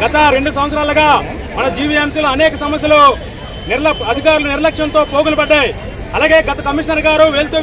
గత 2 సంవత్సరాలుగా మన జీవీఎంసీలో అనేక సమస్యలు అధికారుల నిర్లక్ష్యంతో పోగులు పడ్డాయి. అలాగే గత కమిషనర్ గారు వెళ్తూ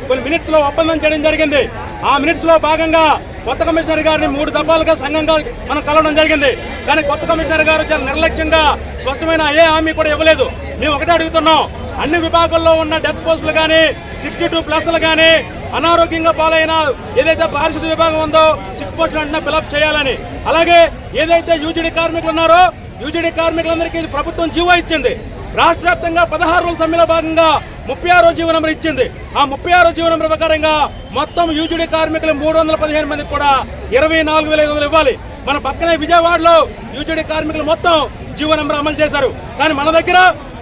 కొన్ని మినిట్స్ లో ఒప్పందం చేయడం జరిగింది. ఆ మినిట్స్ లో భాగంగా కొత్త కమిషనర్ గారిని 3 దఫాలుగా సంఘంగా మనం కలవడం జరిగింది. కానీ కొత్త కమిషనర్ గారు చాలా నిర్లక్ష్యంగా స్పష్టమైన ఏ హామీ కూడా ఇవ్వలేదు. మేము ఒకటే అడుగుతున్నాం, అన్ని విభాగాల్లో ఉన్న డెత్ పోస్టులు కానీ 62+ కానీ అనారోగ్యంగా పాలైన ఏదైతే పారిశుద్ధ్య విభాగం ఉందో సిక్ పోస్టులు అంటే ఫిలప్ చేయాలని, అలాగే ఏదైతే యూజీడీ కార్మికులు ఉన్నారో యూజీడీ కార్మికులందరికీ ప్రభుత్వం జీవో ఇచ్చింది. రాష్ట్ర వ్యాప్తంగా 16 రోజుల సమ్మెలో భాగంగా 36వ జీవో నెంబర్ ఇచ్చింది. ఆ 36వ జీవో నెంబర్ ప్రకారంగా మొత్తం యూజీడీ కార్మికులు 315 మందికి కూడా 24,500 ఇవ్వాలి. మన పక్కనే విజయవాడలో యూజీడీ కార్మికులు మొత్తం జీవో నెంబర్ అమలు చేశారు. కానీ మన దగ్గర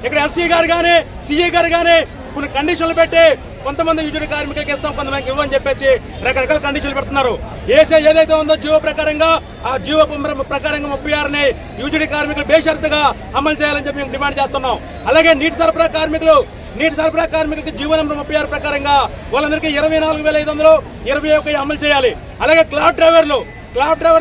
ఇక్కడ ఎస్సీ గారు కానీ సిఐ గారు కానీ కొన్ని కండిషన్లు పెట్టి కొంతమంది యూజీడీ కార్మికులకు ఇస్తాం, కొంతమందికి ఇవ్వని చెప్పేసి రకరకాల కండిషన్లు పెడుతున్నారు. ఏదైతే ఉందో జీవో ప్రకారంగా ఆ జీవో ప్రకారంగా 36ని యూజీడీ కార్మికులు బేషరతుగా అమలు చేయాలని చెప్పి మేము డిమాండ్ చేస్తున్నాం. అలాగే నీటి సరఫరా కార్మికులకి జీవో నెంబర్ 36 ప్రకారంగా వాళ్ళందరికీ 24,500 21 అమలు చేయాలి. అలాగే క్లాబ్ డ్రైవర్లు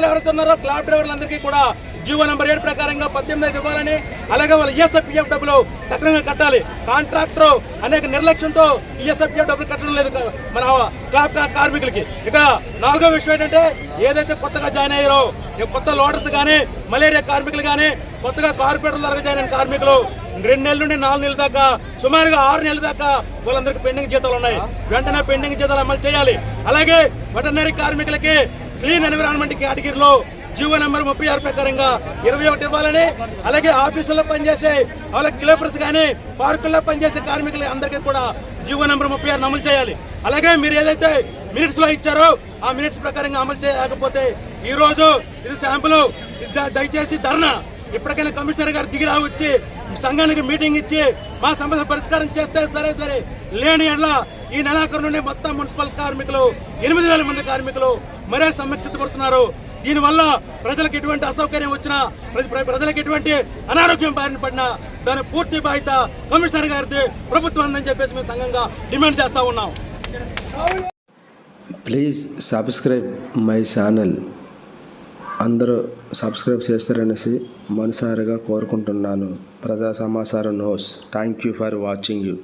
ఎవరైతే ఉన్నారో క్లాబ్ డ్రైవర్లందరికీ కూడా జీవో నెంబర్ 7 ప్రకారంగా 18 ఇవ్వాలని, అలాగే వాళ్ళ ఈఎస్ఐపిఎఫ్ డబ్బులు సక్రమంగా కట్టాలి. కాంట్రాక్టర్ అనేక నిర్లక్ష్యంతో ఈఎస్ఐపిఎఫ్ డబ్బులు కట్టడం లేదు మన క్లాబ్ కార్మికులకి. ఇక 4వ విషయం ఏంటంటే, ఏదైతే కొత్తగా జాయిన్ అయ్యారో కొత్త లోడర్స్ కానీ మలేరియా కార్మికులు కానీ కొత్తగా కార్పొరేటర్ ద్వారా జాయిన్ అయిన కార్మికులు 2 నెలల నుండి 4 నెలల దాకా సుమారుగా 6 నెలల దాకా వాళ్ళందరికీ పెండింగ్ జీతాలు ఉన్నాయి. వెంటనే పెండింగ్ జీతాలు అమలు చేయాలి. అలాగే వెటర్నరీ కార్మికులకి క్లీన్ ఎన్విరాన్మెంట్ కేటగిరీలో జీవో నెంబర్ 36 ప్రకారంగా 21 ఇవ్వాలని, అలాగే ఆఫీసుల్లో పనిచేసే వాళ్ళ క్లీపర్స్ కానీ పార్కుల్లో పనిచేసే కార్మికులు అందరికీ కూడా జీవో నెంబర్ 36 అమలు చేయాలి. అలాగే మీరు ఏదైతే మినిట్స్ లో ఇచ్చారో ఆ మినిట్స్ ప్రకారంగా అమలు చేయకపోతే ఈ రోజు ఇది శాంపుల్, దయచేసి ధర్నా ఇప్పటికైనా కమిషనర్ గారు దిగి వచ్చి సంఘానికి మీటింగ్ ఇచ్చి మా సమస్య పరిష్కారం చేస్తే సరే, లేని ఎట్లా ఈ నెలాఖరు నుండి మొత్తం మున్సిపల్ కార్మికులు 8,000 మంది కార్మికులు మరే సమ్మెకు సిద్ధపడుతున్నారు. దీనివల్ల ప్రజలకు ఎటువంటి అసౌకర్యం వచ్చినా ప్రజలకు ఎటువంటి అనారోగ్యం బారిన పడినా దాని పూర్తి బాధ్యత కమిషనర్ గారిది, ప్రభుత్వం ఉందని చెప్పేసి మేము సంఘంగా డిమాండ్ చేస్తా ఉన్నాం. Please subscribe my channel. అందరూ సబ్స్క్రైబ్ చేస్తారనేసి మనసారిగా కోరుకుంటున్నాను. ప్రజా సమాచారం news. Thank you for watching you.